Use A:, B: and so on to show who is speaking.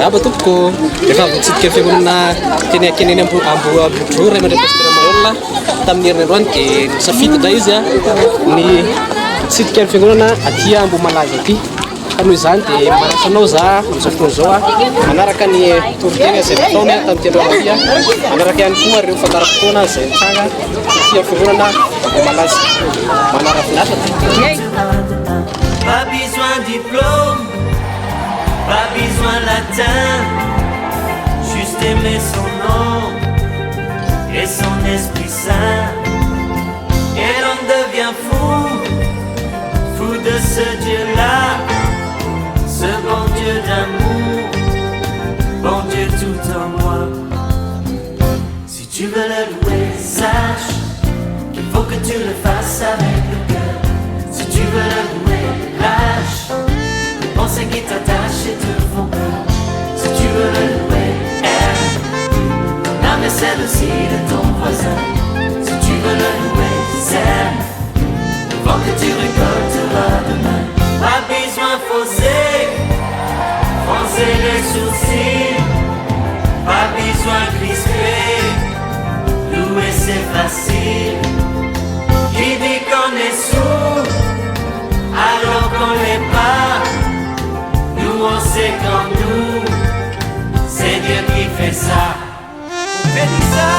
A: Tompoko efa votsitsika fiangonana teny akeneny Ambodro Ray aman-dreny Pasteur Mayolla tamin'ny herinandroany dia nisafidy indray izy ny mitsidika ny fiangonana aty Ambohimalaza aty. Ka noho izany dia manasanao za amin'izao fotoana izao manaraka ny toriteny izay nataony tamin'ity androany manaraka ihany koa ireo fandaram-potoana izay nitranga aty fiangonana Ambohimalaza. Manara-finaritra
B: Pas besoin de diplôme, pas besoin latin, juste aimer son nom et son esprit saint. Et l'on devient fou, fou de ce Dieu-là, ce bon Dieu d'amour, bon Dieu tout en moi. Si tu veux le louer, sache qu'il faut que tu le fasses avec le cœur. Si tu veux le louer, lâche les pensées qui t'attachent et te font peur. Si tu veux le louer, aime ton âme et celle aussi de ton voisin. Si tu veux le louer, sème le vent que tu récolteras demain. Pas besoin fausser, froncer les sourcils. Pas besoin crisper, louer c'est facile. Qui dit qu'on est sourd alors qu'on l'est pas? Nous on sait qu'en nous, c'est Dieu qui fait ça. On fait ça.